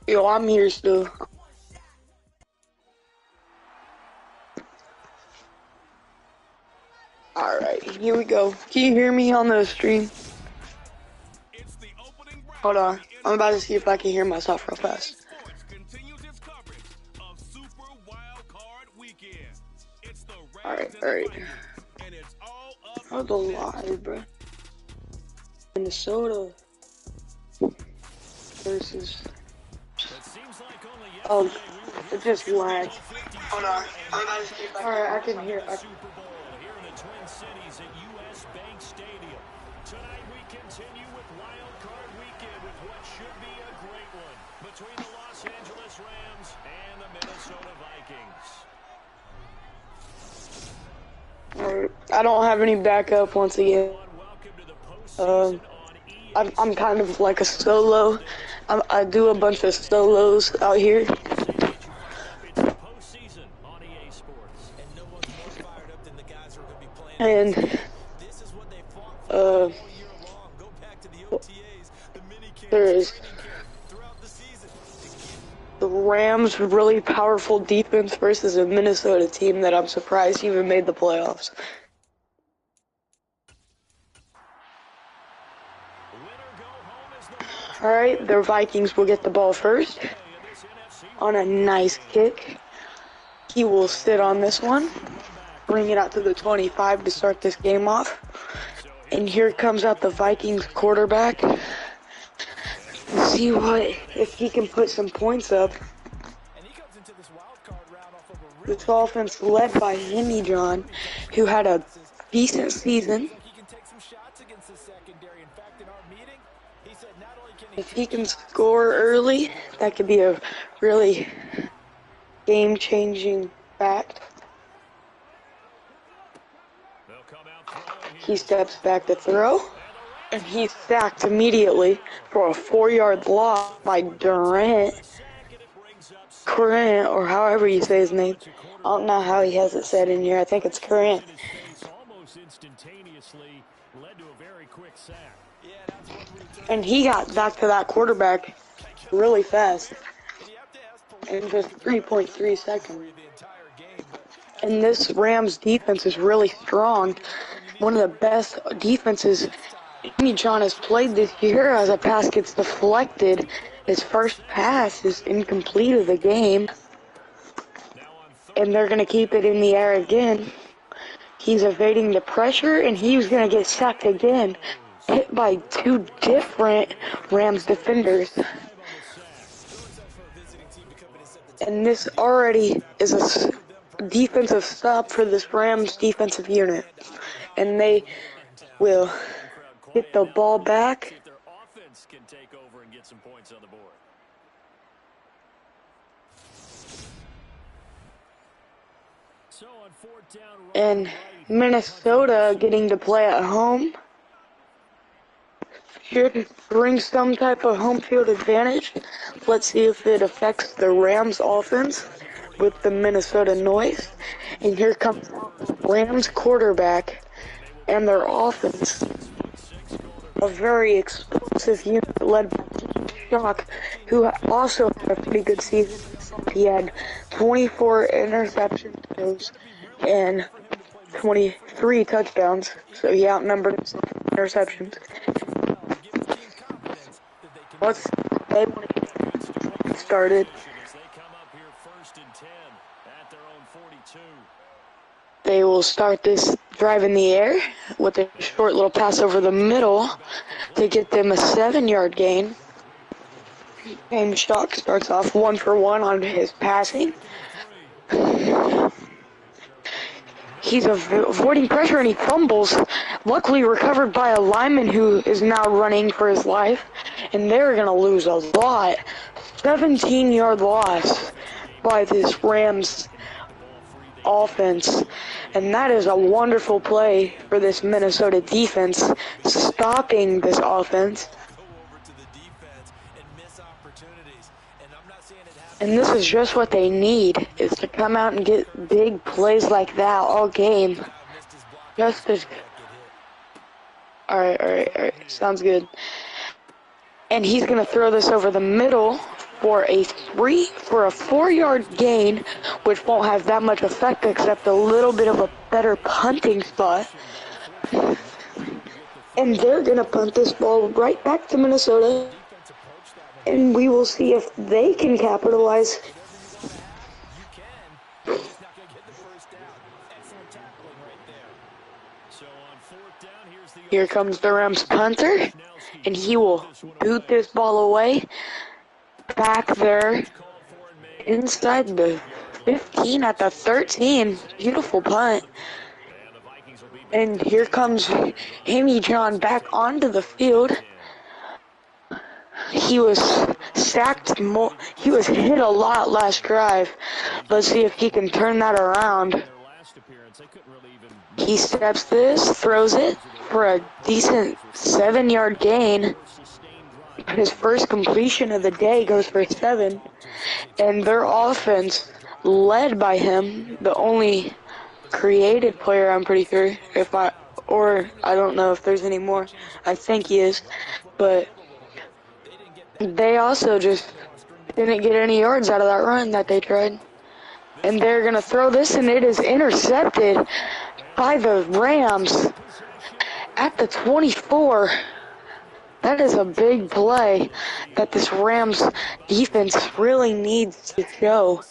Yo, I'm here still. Alright, here we go. Can you hear me on the stream? Hold on. I'm about to see if I can hear myself real fast. Alright. How's the live, bro? Minnesota versus... Oh, it just lagged. Hold on. I'm about to see if I can... Alright, I can hear... Tonight we continue with Wild Card Weekend with what should be a great one between the Los Angeles Rams and the Minnesota Vikings. Alright, I don't have any backup once again. I'm kind of like a solo. I do a bunch of solos out here. And there is the Rams' really powerful defense versus a Minnesota team that I'm surprised even made the playoffs. Alright, the Vikings will get the ball first on a nice kick. He will sit on this one, bring it out to the 25 to start this game off. And here comes out the Vikings quarterback. See if he can put some points up. This offense led by Henry John, who had a decent season. If he can score early, that could be a really game-changing fact. He steps back to throw, and he's sacked immediately for a 4-yard loss by Durant, or however you say his name. I don't know how he has it said in here. I think it's Durant. And he got back to that quarterback really fast in just 3.3 seconds. And this Rams defense is really strong. One of the best defenses Jimmy John has played this year. As a pass gets deflected, his first pass is incomplete of the game. And they're going to keep it in the air again. He's evading the pressure, and he's going to get sacked again. Hit by two different Rams defenders. And this already is a defensive stop for this Rams defensive unit. And they will get the ball back. And Minnesota getting to play at home should bring some type of home field advantage. Let's see if it affects the Rams offense with the Minnesota noise. And here comes the Rams quarterback and their offense. A very explosive unit led by Shock, who also had a pretty good season. He had 24 interceptions and 23 touchdowns, so he outnumbered himself in interceptions. Once they want to get started, they will start this drive in the air with a short little pass over the middle to get them a 7-yard gain. James Shock starts off 1 for 1 on his passing. He's avoiding pressure and he fumbles. Luckily recovered by a lineman who is now running for his life. And they're going to lose a lot. 17-yard loss by this Rams offense. And that is a wonderful play for this Minnesota defense, stopping this offense. And this is just what they need, is to come out and get big plays like that all game. Just as... Alright. Sounds good. And he's going to throw this over the middle for a 4-yard gain, which won't have that much effect except a little bit of a better punting spot. And they're gonna punt this ball right back to Minnesota, and we will see if they can capitalize. Here comes the Rams punter, and he will boot this ball away back there inside the 15 at the 13. Beautiful punt. And here comes Amy John back onto the field. He was sacked more. He was hit a lot last drive. Let's see if he can turn that around. He steps this, throws it for a decent 7-yard gain. His first completion of the day goes for 7. And their offense, led by him, the only created player, I'm pretty sure, I don't know if there's any more. I think he is, but they also just didn't get any yards out of that run that they tried. And they're going to throw this, and it is intercepted by the Rams at the 24. That is a big play that this Rams defense really needs to show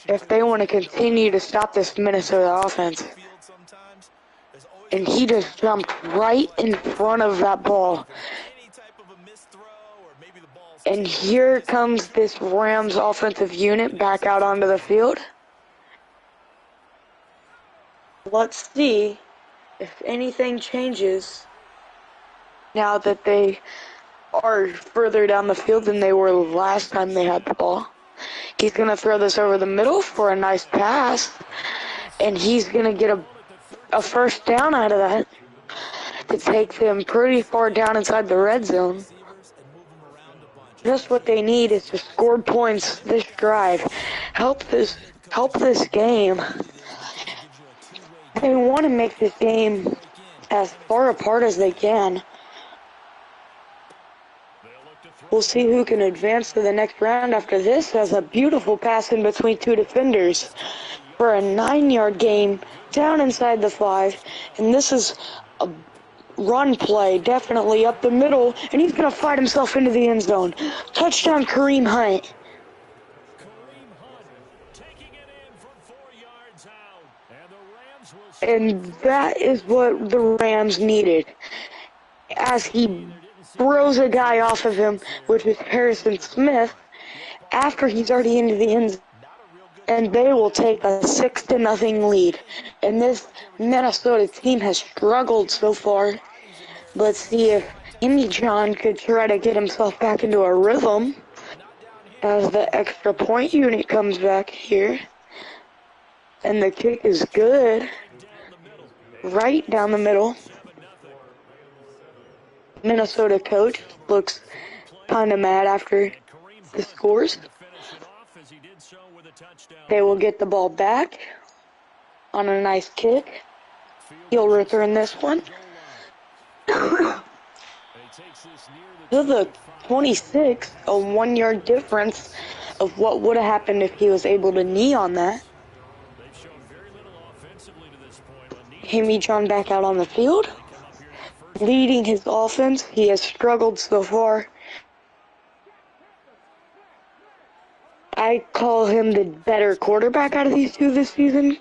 if they want to continue to stop this Minnesota offense. And he just jumped right in front of that ball. And here comes this Rams offensive unit back out onto the field. Let's see if anything changes now that they are further down the field than they were last time they had the ball. He's going to throw this over the middle for a nice pass, and he's going to get a first down out of that to take them pretty far down inside the red zone. Just what they need is to score points this drive. Help this game. They want to make this game as far apart as they can. We'll see who can advance to the next round after this. Has a beautiful pass in between two defenders for a 9-yard gain down inside the 5. And this is a run play, definitely up the middle, and he's going to fight himself into the end zone. Touchdown, Kareem Hunt. And that is what the Rams needed. As he throws a guy off of him, which is Harrison Smith, after he's already into the end zone. And they will take a 6-0 lead. And this Minnesota team has struggled so far. Let's see if Amy John could try to get himself back into a rhythm as the extra point unit comes back here. And the kick is good. Right down the middle. Minnesota coach looks kind of mad after the scores. They will get the ball back on a nice kick. He'll return this one. To the 26, a 1-yard difference of what would have happened if he was able to knee on that. Amy John back out on the field, leading his offense. He has struggled so far. I call him the better quarterback out of these two this season.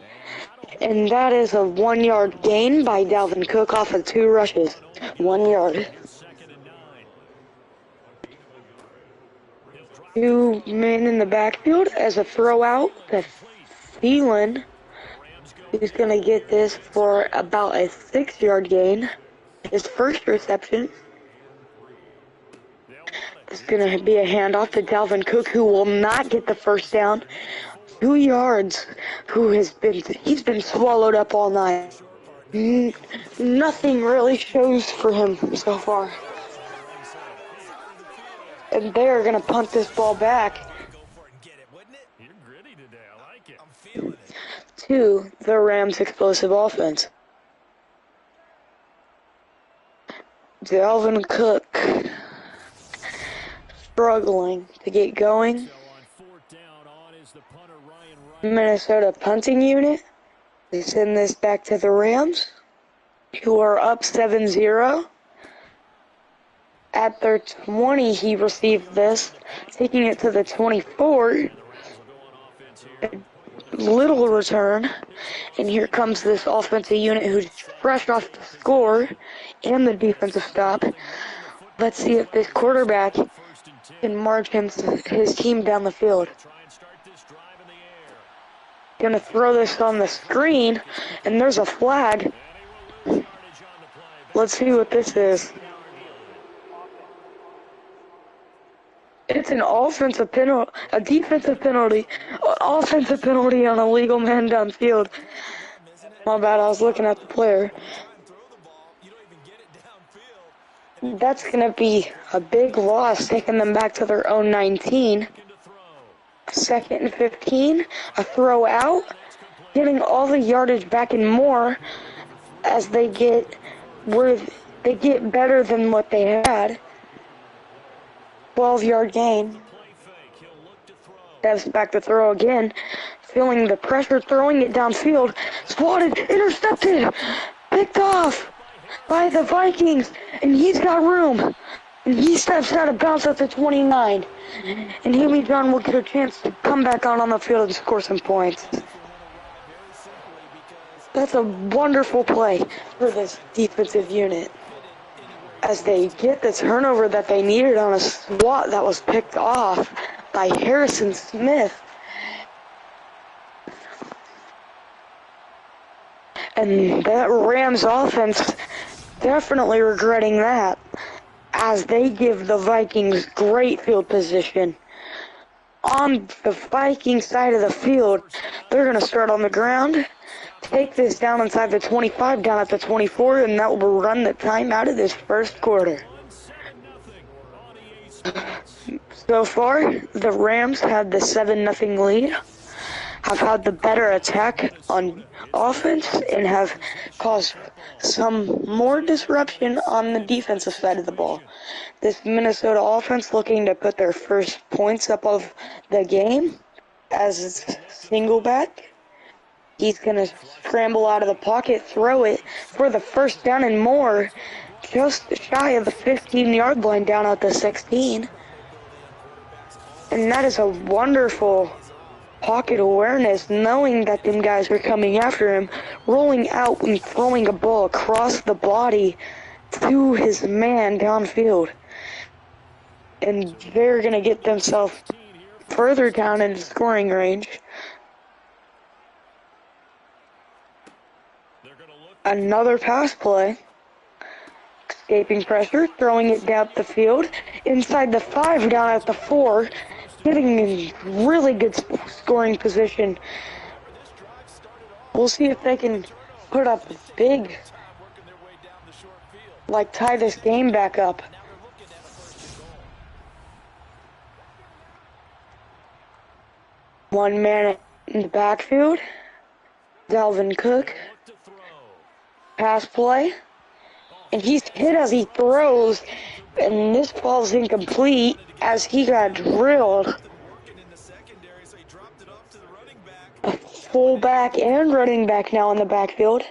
And that is a 1-yard gain by Dalvin Cook off of 2 rushes. 1 yard. 2 men in the backfield as a throw out. That's Thielen. He's going to get this for about a 6-yard gain. His first reception. It's going to be a handoff to Dalvin Cook, who will not get the first down. 2 yards. He's been swallowed up all night. Nothing really shows for him so far. And they're going to punt this ball back to the Rams' explosive offense. Dalvin Cook struggling to get going. So on fourth down, on is the punter Ryan Wright. Minnesota punting unit. They send this back to the Rams, who are up 7-0. At their 20, he received this, taking it to the 24. A little return. And here comes this offensive unit who's fresh off the score and the defensive stop. Let's see if this quarterback can march his team down the field. Gonna throw this on the screen, and there's a flag. Let's see what this is. It's an offensive penalty, a defensive penalty, offensive penalty on a legal man downfield. My bad, I was looking at the player. That's going to be a big loss, taking them back to their own 19. 2nd and 15, a throw out, getting all the yardage back and more as they get better than what they had. 12-yard gain. Steps back to throw again, feeling the pressure, throwing it downfield. Swatted, intercepted, picked off by the Vikings, and he's got room. And he steps out of bounds at the 29. And Haley John will get a chance to come back out on the field and score some points. That's a wonderful play for this defensive unit, as they get the turnover that they needed on a swat that was picked off by Harrison Smith. And that Rams offense definitely regretting that, as they give the Vikings great field position. On the Viking side of the field, they're going to start on the ground, take this down inside the 25, down at the 24, and that will run the time out of this first quarter. So far, the Rams had the 7-0 lead, have had the better attack on offense, and have caused some more disruption on the defensive side of the ball. This Minnesota offense looking to put their first points up of the game as a single back. He's going to scramble out of the pocket, throw it for the first down and more, just shy of the 15-yard line down at the 16. And that is a wonderful pocket awareness, knowing that them guys are coming after him, rolling out and throwing a ball across the body to his man downfield. And they're going to get themselves further down into scoring range. Another pass play. Escaping pressure, throwing it down the field, inside the 5, down at the 4, getting in really good scoring position. We'll see if they can put up big, like tie this game back up. One man in the backfield, Dalvin Cook. Pass play, and he's hit as he throws, and this ball's incomplete as he got drilled. A fullback and running back now in the backfield.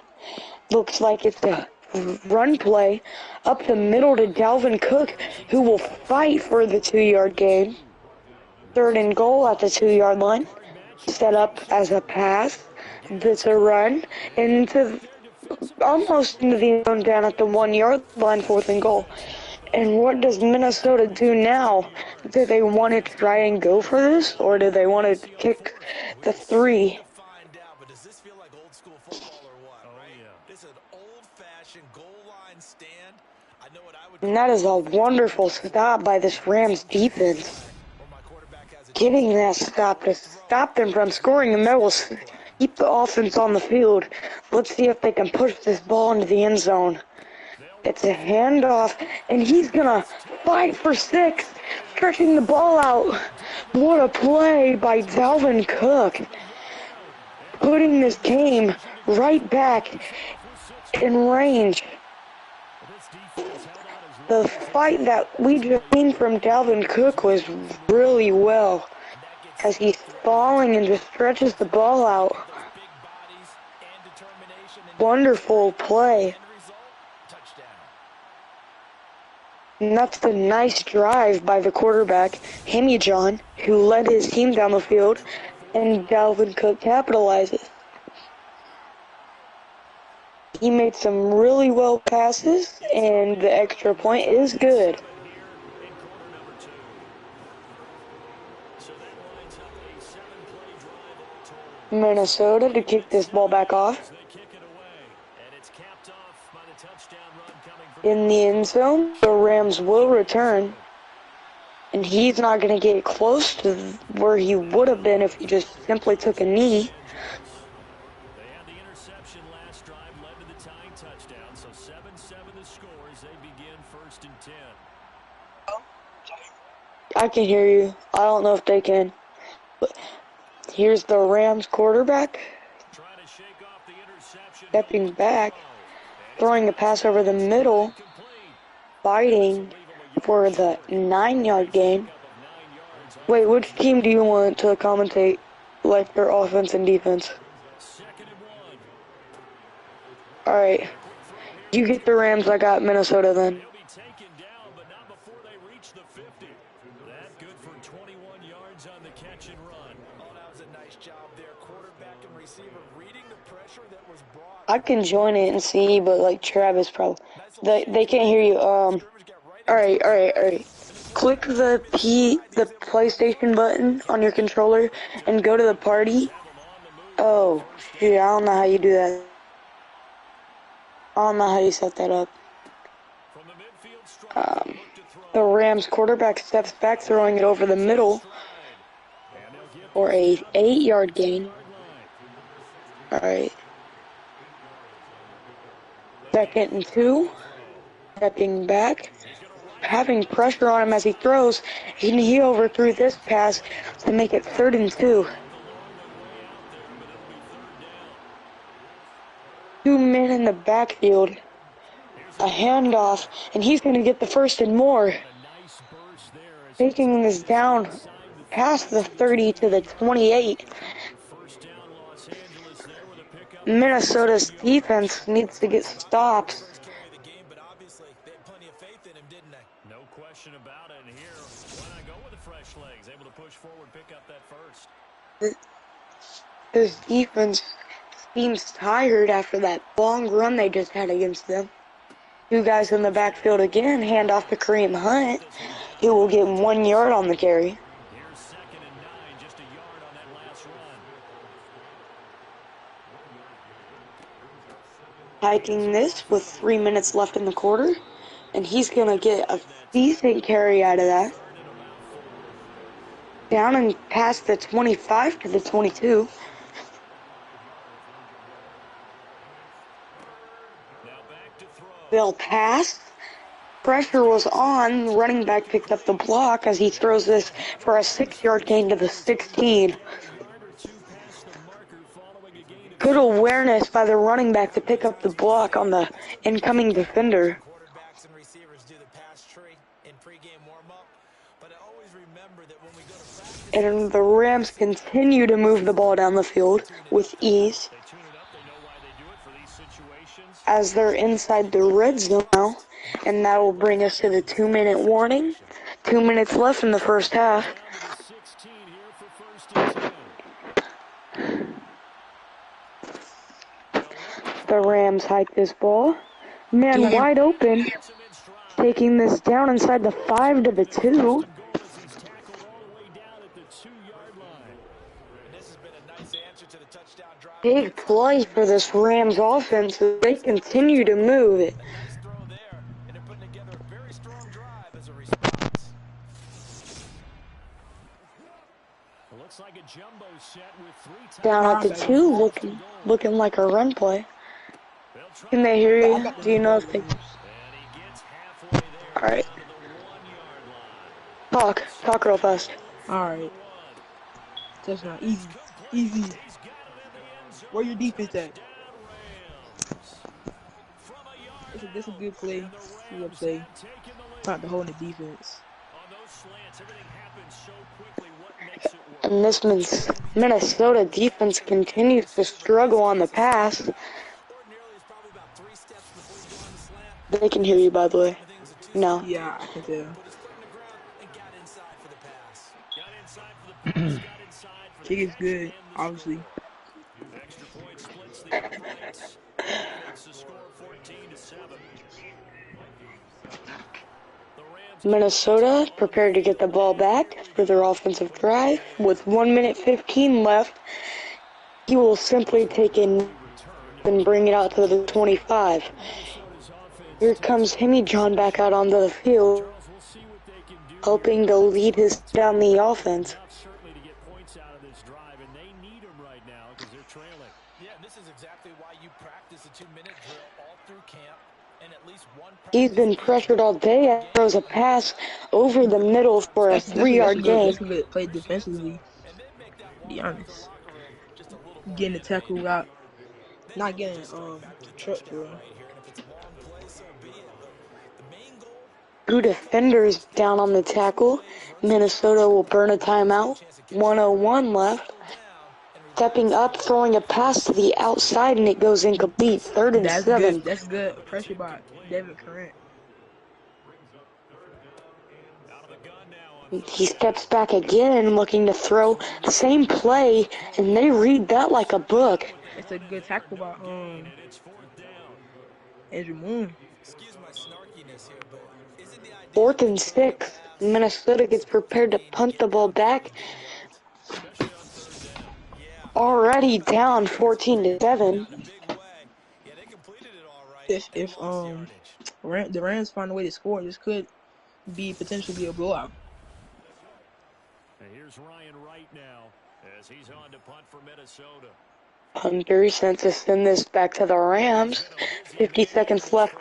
Looks like it's a run play up the middle to Dalvin Cook, who will fight for the 2-yard gain. 3rd and goal at the 2-yard line. Set up as a pass. That's a run into almost into the end zone, down at the 1-yard line, 4th and goal. And what does Minnesota do now? Do they want to try and go for this, or do they want to kick the 3? And that is a wonderful stop by this Rams defense. Getting that stop to stop them from scoring, and that will keep the offense on the field. Let's see if they can push this ball into the end zone. It's a handoff, and he's gonna fight for 6, stretching the ball out. What a play by Dalvin Cook, putting this game right back in range. The fight that we just seen from Dalvin Cook was really well, as he's falling and just stretches the ball out. Wonderful play. And that's the nice drive by the quarterback, Hammy John, who led his team down the field, and Dalvin Cook capitalizes. He made some really well passes, and the extra point is good. Minnesota to kick this ball back off. In the end zone, the Rams will return. And he's not going to get close to where he would have been if he just simply took a knee. They had the interception last drive, led to the tying touchdown. So 7-7 the score as they begin 1st and 10. I can hear you. I don't know if they can. But here's the Rams quarterback stepping back, throwing a pass over the middle, fighting for the 9-yard gain. Wait, which team do you want to commentate, like their offense and defense? Alright, you get the Rams, I got Minnesota then. I can join it and see, but like Travis probably they can't hear you. Alright. Click the PlayStation button on your controller and go to the party. Oh shoot, I don't know how you do that. I don't know how you set that up. The Rams quarterback steps back, throwing it over the middle for a 8-yard gain. Alright. 2nd and 2. Stepping back. Having pressure on him as he throws. And he overthrew this pass to make it 3rd and 2. 2 men in the backfield. A handoff, and he's going to get the 1st and more. Taking this down past the 30 to the 28. Minnesota's defense needs to get stops. No question about it. And here, why not go with the fresh legs? Able to push forward, pick up that 1st. This defense seems tired after that long run they just had against them. 2 guys in the backfield again, hand off to Kareem Hunt. He will get 1 yard on the carry. Here's 2nd and 9, just a yard on that last run. Hiking this with 3 minutes left in the quarter, and he's going to get a decent carry out of that. Down and past the 25 to the 22. They'll pass. Pressure was on. Running back picked up the block as he throws this for a 6-yard gain to the 16. Good awareness by the running back to pick up the block on the incoming defender. And the Rams continue to move the ball down the field with ease as they're inside the red zone now, and that will bring us to the 2-minute warning. 2 minutes left in the first half. The Rams hike this ball. Man wide open, taking this down inside the 5 to the 2. Big play for this Rams offense. They continue to move it. Down at the 2, looking like a run play. Can they hear you? Do you know if they... Alright. Talk real fast. Alright. That's not easy. Where your defense at? This is a good play. It's a good Rams play. have taken the Not the lead. whole in the defense. On those slants, everything happens so quickly. What makes it work? And this Minnesota defense continues to struggle on the pass. Ordinarily, it's probably about 3 steps before you go on the slant. They can hear you, by the This way. time of things, a No. two-step Yeah, deal. I can tell. Put his foot in the ground and got inside for the pass. Got inside for the pass, got inside for the Kick is catch, good, and the obviously. score. Extra point splits the uprights, and it's the score 14-7. The Rams keep Minnesota momentum on the prepared to get the field, ball and back here we for their go. offensive drive. With 1 minute 15 left, he will simply take it and bring it out to the 25. Minnesota's offense Here takes comes a lot Himmy of John back out possession. onto the field, Charles, we'll see what they can do here. hoping to lead his down the offense. Enough certainly to get points out of this drive, and they need them right now because they're trailing. Yeah, and this is exactly why you practice a 2-minute drill all through camp and at least one He's practice been each pressured all week before day the and game. throws a And you do pass that over the with middle confidence. for a That's that's a, that's a 3-yard good gain. that's a good play Reach the end defensively. zone and then make that To walk be back to the honest, locker room just a little more getting the tackle animated. out, Then you not look to getting just strike back with a truck for touchdown real. right here. And if it's a long play, so be it. But the main goal, Two get the offense defenders down on the making some tackle. plays, run some Minnesota stops, will burn a and give yourself a timeout. chance to catch the break, 101 left. settle down, and Stepping relax a up, little bit throwing a before pass getting to into the this one. outside, and it goes incomplete. 3rd and That's good. 7. That's good pressure by Devin Current. Out of the gun now on He 3rd steps down. back again, looking to throw the same play, and they read that like a Second book. down with the That's a run in good there, tackle no by gain, and it's 4th down. Andrew Moon. Excuse my snarkiness here, but isn't the idea of 4th and controlling the 6. pass Minnesota gets supposed to prepared to mean punt the get ball downfield back. and get yardage? Especially on 3rd down. Yeah, and the Already quarterback down didn't make a 14 play to to bring it 7. out in a big way. Yeah, they completed it all right and If lost yardage. The Rams find a way to score, this could be potentially be a blowout. And here's Ryan Wright now as he's on to punt for Minnesota. Punter sent to send this back to the Rams. 50 seconds left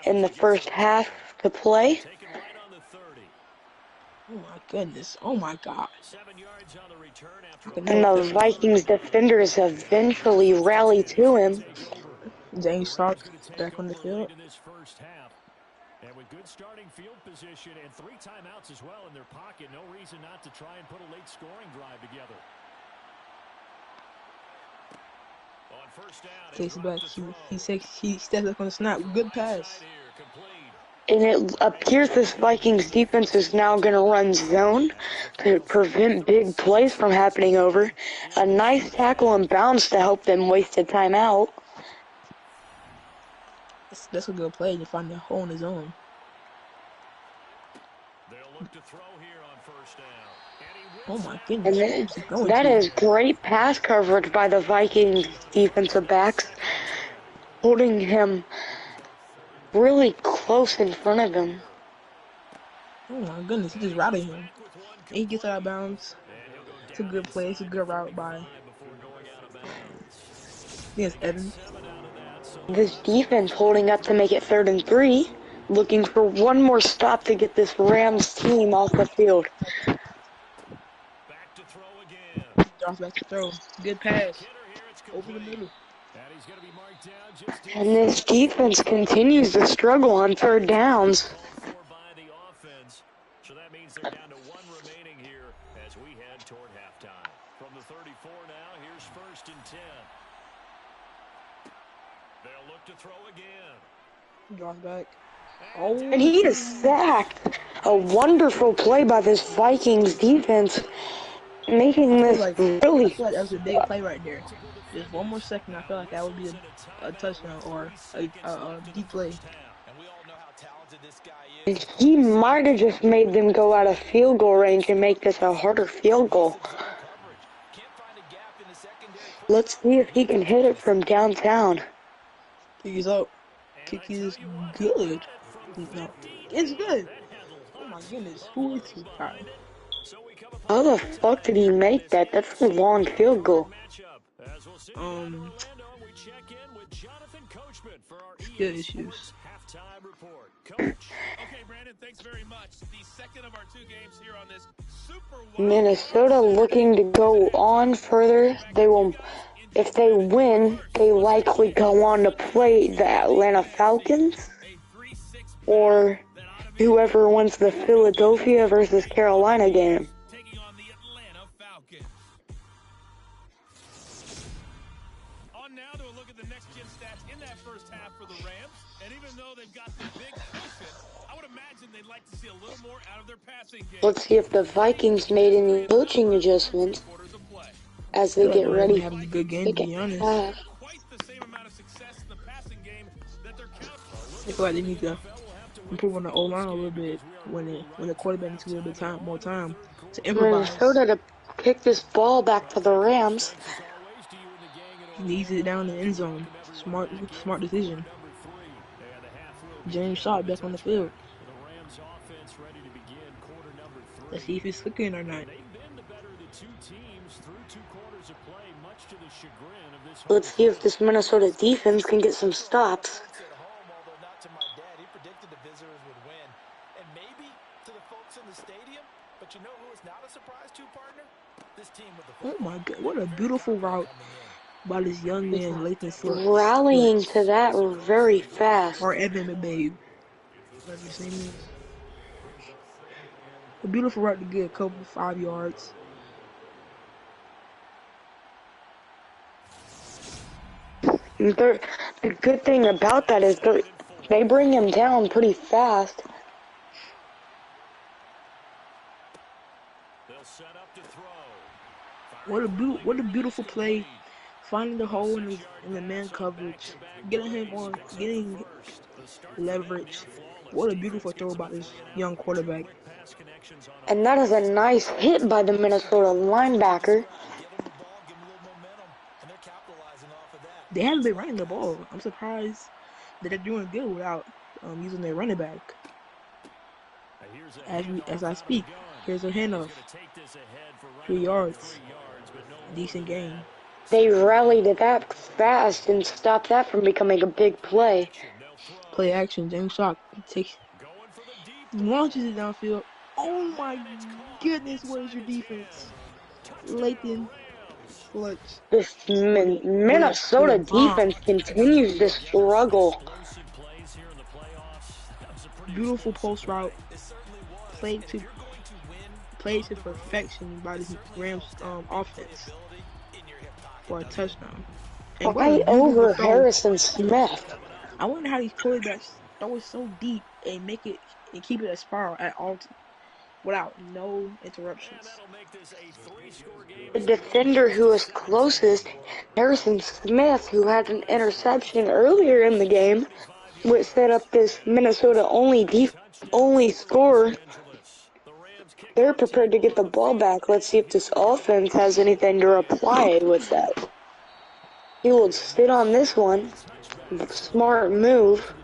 in the first half to play. Taken right on the 30. Oh my goodness. Oh my God. 7 yards on the return after I a can And never the play loss like on this. 3rd Vikings down. defenders eventually First and rally 10 as to they him. take over. James The Rams Stark going to take back on the over field. late in this first half. And with good starting field position and 3 timeouts as well in their pocket, no reason not to try and put a late scoring drive together. On first down, Takes it back. to throw. He steps up on the snap. Good Right side pass. here, complete. And it appears this Vikings defense is now going to run zone to prevent big plays from happening over. A nice tackle and bounce to help them waste a timeout. That's a good play to find a hole in his own. They'll look to throw here on first down. And he Oh whips it my out And goodness. incomplete. Who's he going that to? is great pass coverage by the Vikings defensive backs, 2nd and 10. holding him really close in front of him. Oh my goodness. He just routed him. Back with one And he gets out complete. of bounds. And he'll go It's a down good play. It's a inside the good route 35 by before going out of bounds. I think it's They get Evans. 7 out of that, so the This last defense play holding up to make it 3rd and 3, looking for one more stop to get this Rams team off the field. back to throw again. Drops back to throw. Good And pass. Kidder here, it's Over the complete. middle. And he's going to be marked down just And this inside the defense 30. continues to struggle on 3rd downs. Called for by the offense. So that means they're down to 1 remaining here as we head toward halftime. From the 34 now, here's 1st and 10. They'll look to throw again. Drops back. And he is Oh. sacked. A wonderful play by this Vikings defense, making this I really. feel like that was a big play right there. Just one more second, I feel like that would be a touchdown or a deep play. And we all know how talented this guy is. And he might have just made them go out of field goal range and make this a harder field goal. Zone coverage. Can't find a gap in the secondary. Let's see if he can hit it from downtown. Kick is up. And Kick I is tell you what, he good. ran it from No, 50. it's good. That had Oh my lots goodness. of Who is legs this guy? behind it. So we come How upon the fuck halftime did he here in make this that? That's a AFC long field goal. matchup. As we'll send you down to Orlando, we check in with Jonathan Coachman for our Skill EA issues. Sports halftime report. Coach. Okay, Brandon, thanks very much. The second of our 2 games here on this super wide Minnesota looking to go on further. They will, if they win, they likely go on to play the Atlanta Falcons. a 3-6 or whoever wins the Philadelphia versus Carolina game. Taking on the Atlanta Falcons. On now to a look at the next-gen stats in that first half for the Rams. And even though they've got the big cushion, I would imagine they'd like to see a little more out of their passing game. Let's see if the Vikings made any coaching adjustments as I they feel like get the Rams been ready having a for good game, the to be honest. half. Quite the same amount of success in the passing game that they're counting. I feel like they need to improve on the O line a little bit when the quarterback needs a little bit more time to improvise. Minnesota to kick this ball back to the Rams. He needs it down in the end zone. Smart decision. James Shaw back on the field. Let's see if he's clicking or not. Let's see if this Minnesota defense can get some stops. Oh my god, what a beautiful route by this young man, Lathan Rallying Slutch. to that very fast. Or Evan McBabe. Whatever his name is. A beautiful route to get a couple 5 yards. The good thing about that is they bring him down pretty fast. What a beautiful play, finding the hole in the man coverage, getting leverage. What a beautiful throw by this young quarterback. And that is a nice hit by the Minnesota linebacker. They haven't been running the ball. I'm surprised that they're doing good without using their running back. As I speak, here's a handoff. 3 yards. Decent game. They rallied it that fast and stopped that from becoming a big play. Play action. James Shock launches it downfield. Oh my goodness, what is your defense? Lathan Slutch. This Minnesota defense continues to struggle. Beautiful post route. Played to perfection by the Rams offense for a touchdown. And right over Harrison Smith. I wonder how these quarterbacks throw it so deep and make it and keep it a spiral at all without no interruptions. The defender who was closest, Harrison Smith, who had an interception earlier in the game, would set up this Minnesota only score. They're prepared to get the ball back. Let's see if this offense has anything to reply with that. He will sit on this one. Smart move.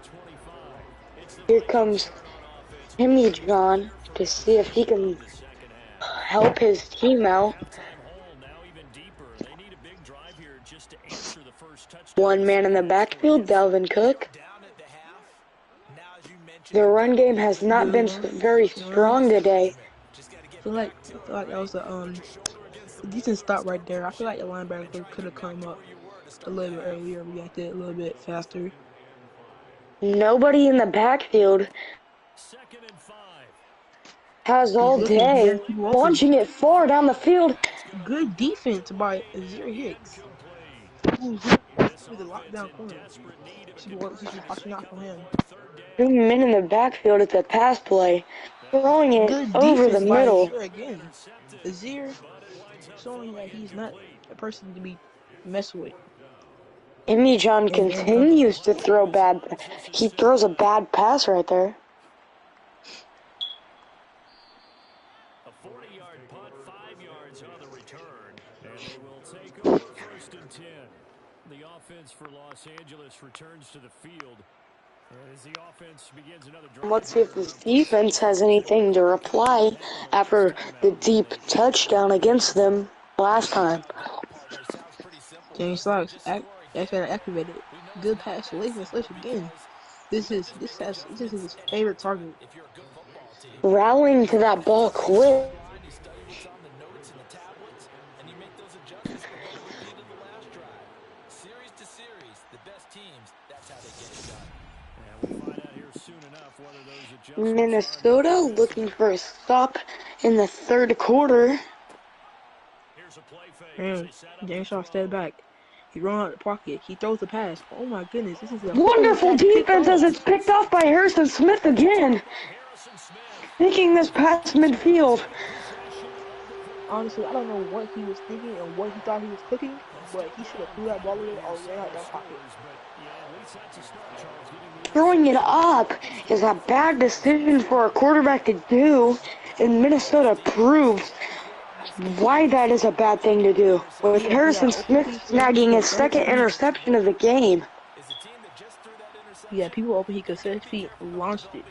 Here comes Timmy John to see if he can help his team out. One man in the backfield, Dalvin Cook. The run game has not been very strong today. I feel like that was a decent stop right there. I feel like the linebacker could have come up a little bit earlier, reacted a little bit faster. Nobody in the backfield has all day, launching it far down the field. Good defense by Azir Hicks. Who's the lockdown corner. Should be watching out for him. 2 men in the backfield. It's a pass play. Throwing it over the middle. Azir again. Azir showing that he's not a person to be messed with. Timmy John continues to throw bad. He throws a bad pass right there. A 40-yard punt, 5 yards on the return, and they will take over 1st and 10. The offense for Los Angeles returns to the field. As the offense begins another drive. Let's see if this defense has anything to reply after the deep touchdown against them last time. James Socks activated. Good pass to Lathan Slutch again. This is his favorite target. Rallying to that ball quick. Minnesota looking for a stop in the third quarter. And James Shaw stepped back. He run out the pocket. He throws the pass. Oh my goodness, this is a horrible Wonderful pass picked defense as off. it's picked off by Harrison Smith again. Thinking this past midfield. Honestly, I don't know what he was thinking and what he thought he was cooking, but he should have threw that ball away or ran out that pocket. Throwing it up is a bad decision for a quarterback to do, and Minnesota proves why that is a bad thing to do, with He Harrison had open Smith people. He snagging could his have set his second feet. interception of the game. He had people open. He could set his feet, launched it.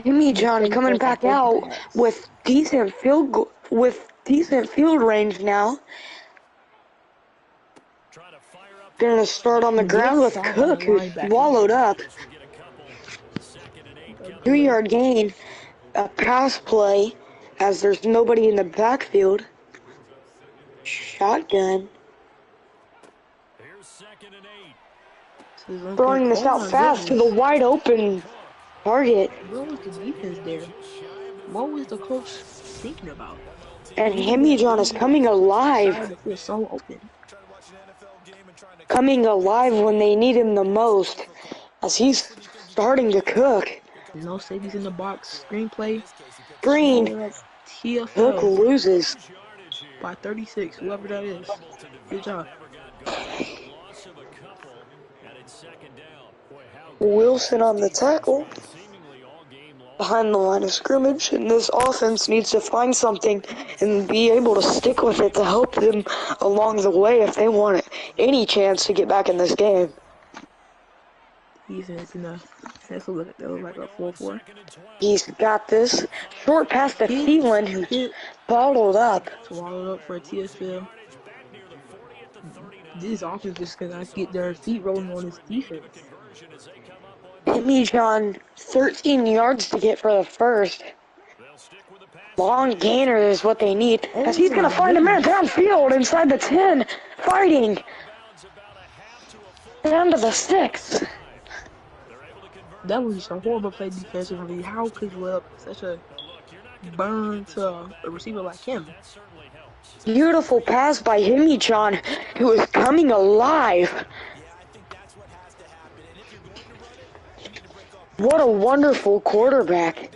Jimmy John Mistake coming of an back open out pass. with decent field range now. Gonna start on the Good ground with sack by the Cook, who's linebacker. swallowed up. A good 3-yard gain, a pass play, as there's nobody in the backfield. Shotgun. Throwing this Oh out my fast to the goodness. wide open target. Where was the defense there? What was the coach thinking about? And He Jimmy John is coming alive. decided to feel so open. Coming alive when they need him the most, as he's starting to cook. No safeties in the box. Screenplay. Green. Ball up. Cook TFL loses. by 36. Whoever that is. Good job. Wilson on the tackle. Behind the line of scrimmage, and this offense needs to find something and be able to stick with it to help them along the way if they want any chance to get back in this game. Defense in the. That look like a 4-4. He's got this. Short pass to Thielen, who's bottled up. Swallowed up for a TFL. This offense just cannot get their feet rolling on this defense. Jimmy John, 13 yards to get for the first. Long gainer is what they need, as he's going to find a man downfield inside the 10, fighting. Down to the 6. That was just a horrible play defensively. How could you let up such a burn to a receiver like him? Beautiful pass by Jimmy John, who is coming alive. What a wonderful quarterback.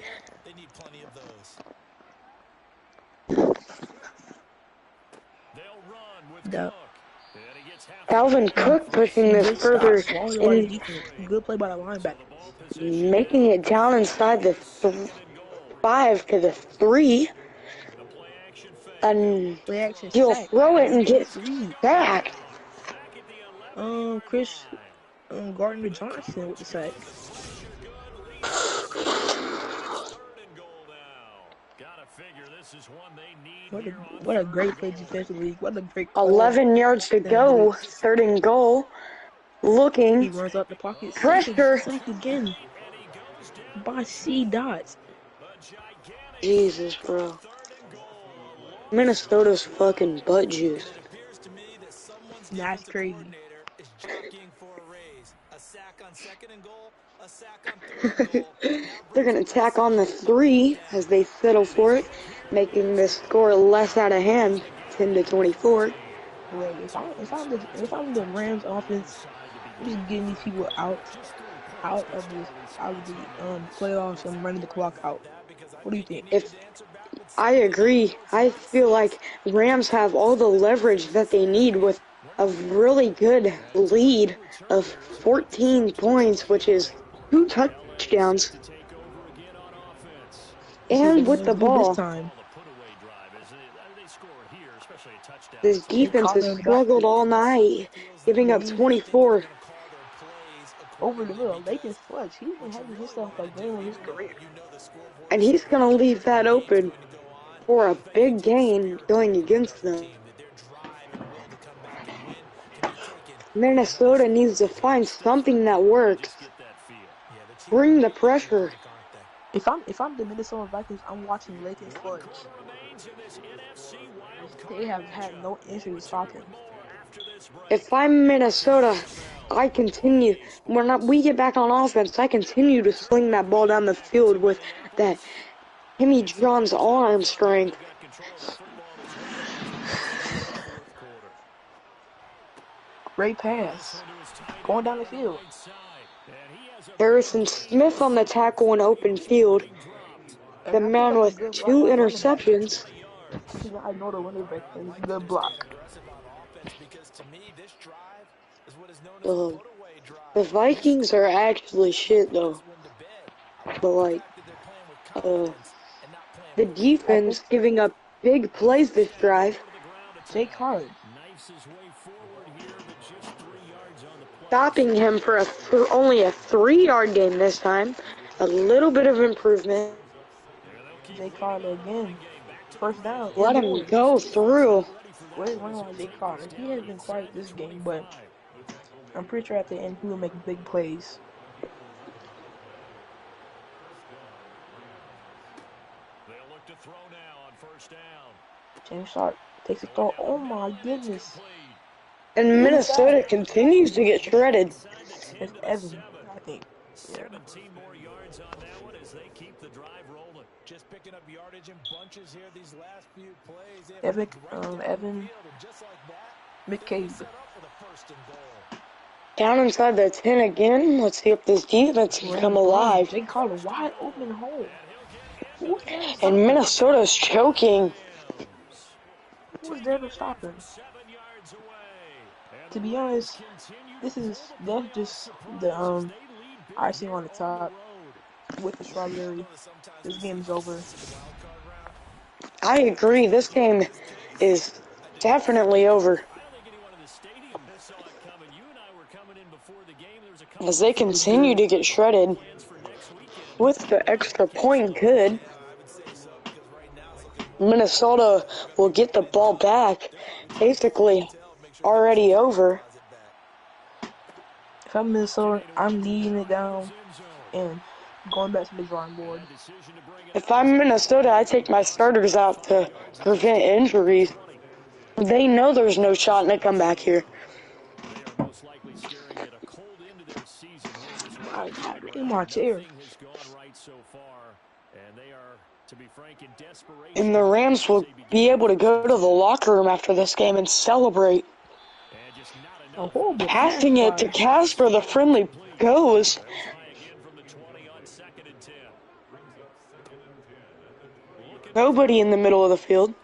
Calvin Cook pushing this further in, good play by the linebacker. making it down inside the 5 to the 3. And he'll throw it and get sacked. Chris Gardner Johnson with the sack. What a great play defensively. What a great call. 11 yards to go. 3rd and goal. Looking. He runs out the pocket. Pressure. Sack again. By C. Dots. Jesus, bro. Minnesota's fucking butt juice. That's crazy. They're gonna tack on the 3 as they settle for it, making the score less out of hand, 10-24. Look, if I'm the Rams offense, I'm just getting these people out of the playoffs and running the clock out. What do you think? I agree. I feel like Rams have all the leverage that they need with a really good lead of 14 points, which is 2 touchdowns. And with the ball. This defense has struggled all night, giving up 24. Over the middle, Laken's clutch. He's been having himself a game of his career. And he's going to leave that open for a big gain going against them. Minnesota needs to find something that works. Bring the pressure. If I'm the Minnesota Vikings, I'm watching Laken's clutch. They have had no answer to stop him. If I'm Minnesota, I continue when we get back on offense. I continue to sling that ball down the field with that Timmy John's arm strength. Got control of the football as we get into the start of the fourth quarter. Great This pass. one to his tight Going end down the over to the field. right side. And he has a big Harrison gain Smith of on the 7 tackle in open before field. being dropped. The And I think man that's a with good block 2 by the running back. interceptions. 20 I yards. cannot ignore the running back I play. like that Good they're staying block. aggressive on offense because to me, this drive is what is known as a The put-away the drive. This is Vikings where are they get the actually ball and shit put though. this one to bed. I But like the like fact that they're playing with uh confidence and not playing the put-away. defense Offense. giving up big plays this First down, drive, go to the ground Jake attack. Carter. Knifes his way forward here, but just 3 yards on the play. stopping Second him and for 10. only a 3-yard gain this time. A little bit of improvement. And they'll keep Jake leading Carter on the running again. game. Back to the First down field. and Let him more. This go defense will through. be ready for Great this one run as by he'll Jake take this Carter. He down has been quiet inside the this game, but 25. I'm pretty sure at the end he will make big plays. They'll look to throw now on first down. James Sharp takes a Going throw. down the Oh middle, my and it's goodness. complete. And Inside. Minnesota continues to get shredded. Inside the 10 That's to the Evan, 7. I think. Yeah. 17 more yards on that one as they keep the drive rolling. Just picking up yardage in bunches here these last few plays. They have Evan, moved right down the Evan field, and just like that, they're going to McCabe. set up with a first and goal. Down inside the 10 again. Let's see if this defense can come Rams run. alive. Jake Carter First and wide open goal. hole. And he'll get into Who's the there to end stop And him? zone. Minnesota's Touchdown, choking. Rams. Who's there Taking to it in stop from him? 7 yards away. And To the be Rams honest, continue to this pull is the that's playoff just the surprise as they lead big icing here on the on the top road. with the We all strawberry. know that sometimes This we see game is over. upsets in the wild card round. I agree. This game This case, is I do not see it. definitely over. I don't think anyone in the stadium saw it coming. You and I were coming in before the game. There was a couple As of they It was things continue good. to get shredded. plans for next weekend. With the Maybe extra that gets point lost. good, Yeah, I would say so because right now it's looking more and more Minnesota like they're going to will be get the running ball until back. they're probably trying to fight tooth and Basically tail to make sure they can already secure that over. deposit back. If I'm Minnesota, Jay to I'm work from kneeing it behind his down end zone. and going back to the drawing And board. that decision to bring it If out is I'm Minnesota, I incomplete. take my Loss of starters about out 5 to yards as they prevent start from the injuries. 20. They know there's no shot in a comeback here. They are most likely staring at a cold end to their season here in this I relegation in my round. chair. Nothing has gone right so far, and they are, to be frank, in desperation And the here Rams as will they begin be on able to first go and to the 10. locker room after this game and celebrate. And just not A enough on horrible that pass Passing it to by pass Casper, the and friendly incomplete. goes. They'll try again from the 20 on second and 10. Looking to Nobody in the throw. middle of the field.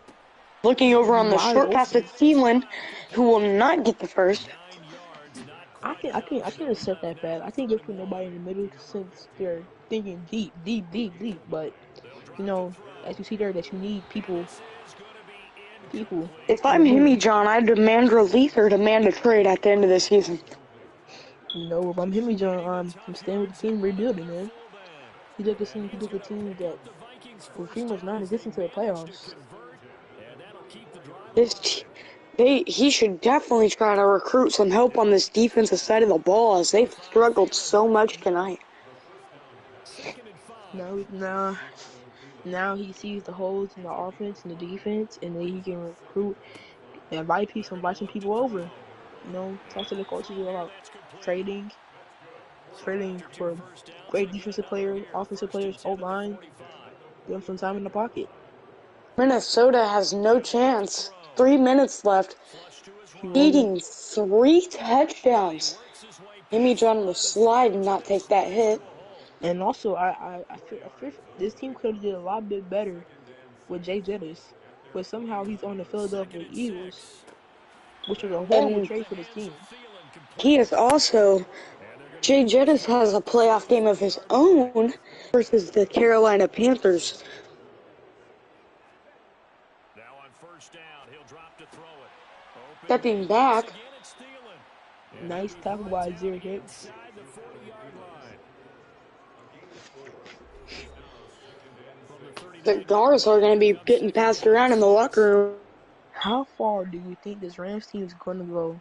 Looking over on the wide short pass to open. Thielen, who will not get the first. 9 yards, not I quite can I can enough. I So can we accept have that now pass. I think they third put and nobody 1. in the middle since they're thinking deep, deep, deep, deep. But They'll you drop to know, as throw. you see there, that you need And people, this is going to be people If who I'm will Himmy move. John, I demand release or demand a trade at the end of the season. You know, if I'm Himmy John, Getting the I'm top staying with the yards and team running rebuilding, the man. fullback. He And he's took a going to team pick that up the Vikings was first pretty much down as they non-existent to the manage to playoffs. convert. And that'll keep the drive This alive. he should definitely try to recruit some help He'll on this look to defensive throw. side of the ball as they've He'll find a struggled fairly so wide much number. tonight. Second and 5. Now he sees the holes in the offense and the defense, and then he can recruit and invite some people over. You know, talk to the coaches And about that's complete. trading, trading After 2 for first downs, they great get it defensive on players, here. offensive First and players, O 10 at the line, 45. give them some time in the pocket. Minnesota has no He'll look to chance. throw. 3 minutes left. Flush to his He right. won't. Eating 3 And he touchdowns. works his way Himmy past the John will line of slide and scrimmage, and not he'll take that slide into hit. a hole. And also, I feel this team could have did a lot bit better with Jay Jettis, but somehow he's on the Second Philadelphia and Eagles, 6. which was a That'll horrible be And into trade the for this hands of team. Thielen, he complete. is also And they're going to Jay get this Jettis one has a down playoff inside the game of his 40-yard line. own versus the Carolina Panthers. Now on first down, he'll drop to throw it. Open Stepping field once back, again, it's Thielen. And he'll Nice be tackle brought by down Zero Hicks. inside the 40-yard line. From the the 39-yard guards are line, going to here be comes getting second and passed around in the 6. locker room. How far do you think this Rams team is going to go?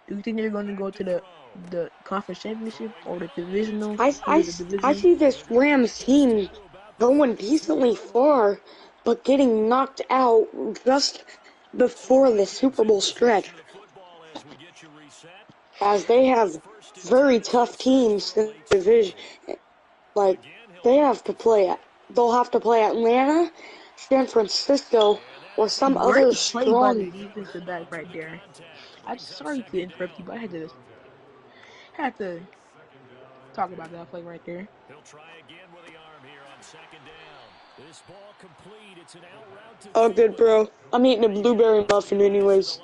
Do you think they're going to Back go to to throw. the conference championship Throwing or the now, and it's divisional? I, Either the complete. I division. see this Rams Just team into about the going decently 32-yard line. far, but getting knocked out just So a before the 2nd and Super 10 Bowl stretch. possession of the football as we get you reset. as they have very tough teams in the division. Like they'll have to play Atlanta, San Francisco, or some other Great play by the strong. defensive back right there. I just sorry to interrupt you, but I had to talk about that play right there. He'll try again with the arm here on second down. This ball complete. It's an out route to Oh, good, Thielen. bro. I'm eating a blueberry muffin, anyways.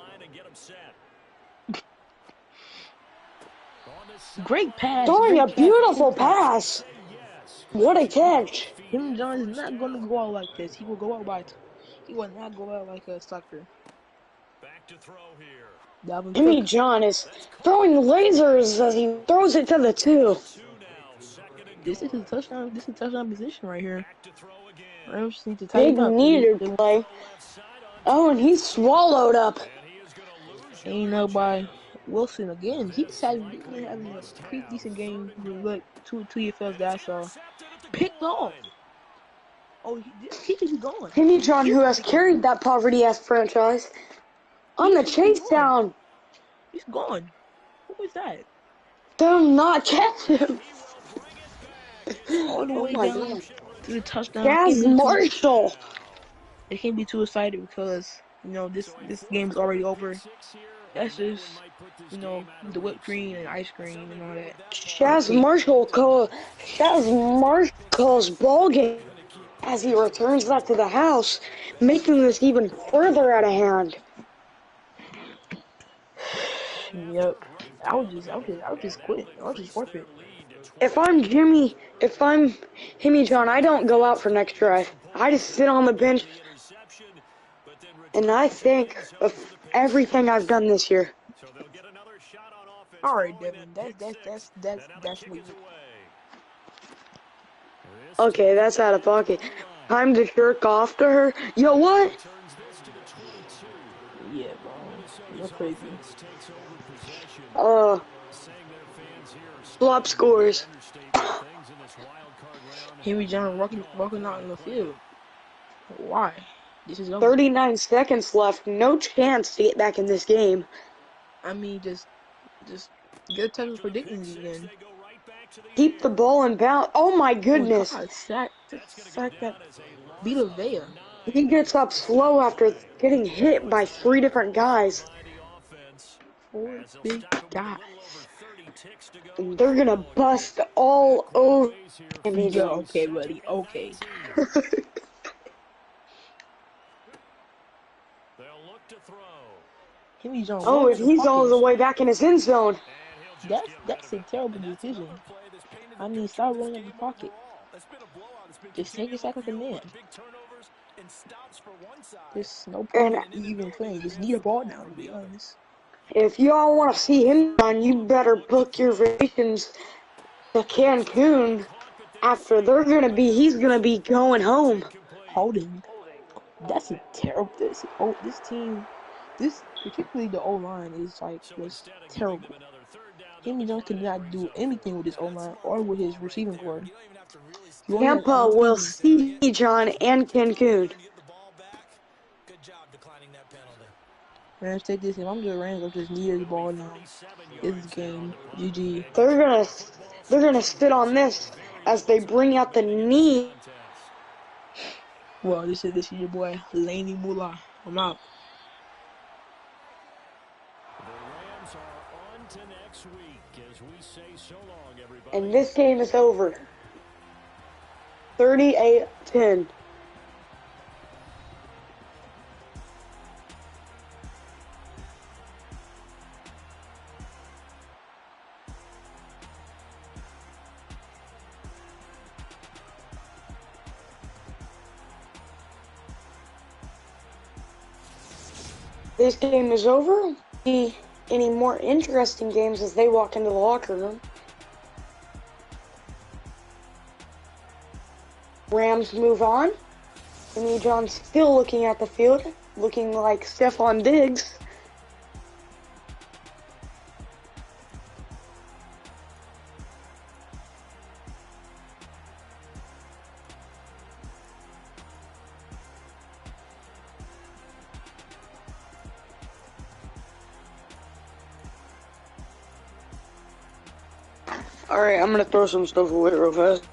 Great pass, Throwing a great catch, beautiful great catch. pass. What a catch! Tim John is not going to go out like this. He will go out he will not go out like a sucker. Back to throw here. Dalvin Jimmy Cook. John is throwing lasers as he throws it to the 2. This is a touchdown. This is a touchdown position right here. Rams need to Big tighten up. needed play. Oh, and he's swallowed up. Ain't nobody. Wilson again. He's been having a pretty decent game. Look, two EFLs that I saw. Picked off. Oh, he could be gone. Jimmy John, He who has could be gone. carried that poverty-ass franchise, on the chase down. He's gone. Who is that? They'll not catch him. All the Oh way my down god. to the touchdown. Jazz Marshall. They can't be too excited because this game is already over. That's just the whipped cream and ice cream and all that. Jazz Marshall calls ball game as he returns that to the house, making this even further out of hand. Yep. I would just quit. I would just forfeit. If I'm Jimmy John, I don't go out for next drive. I just sit on the bench and I think of everything I've done this year. All right, Devin. That's what you. Okay, that's out of pocket. Time to jerk off to her. Yo, what? Yeah, bro. You're crazy. Flop scores. Henry John walking out in the field. Why? This is over. 39 seconds left. No chance to get back in this game. I mean, just get a touch for dignity again. Keep the ball in bounds. Oh my goodness. Oh God, sack that Vita Vea. He gets up slow after getting hit by 3 different guys. 4 big guys. And they're gonna bust all over Jimmy Yeah, John. okay, buddy. Okay. Henry John. Oh, and he's all the way back in his end zone. That's a terrible decision. I mean, stop running up the pocket. Just take a sack like a man. There's no point in even playing. Just need a ball now, to be honest. If y'all want to see him on, you better book your vacations to Cancun. After he's gonna be going home. Holding. That's a terrible. This team, particularly the O line is just terrible. Henry Jones could not do anything with his O line or with his receiving core. Tampa will see John and Cancun. Rams take this. If I'm the Rams, I just need the ball now. This is game. GG. They're gonna sit on this as they bring out the knee. Well, this is your boy Laney Moolah. I'm out. And this game is over. 38-10. This game is over. Any more interesting games as they walk into the locker room. Rams move on. Jimmy John still looking at the field, looking like Stephon Diggs. Alright, I'm gonna throw some stuff away real fast.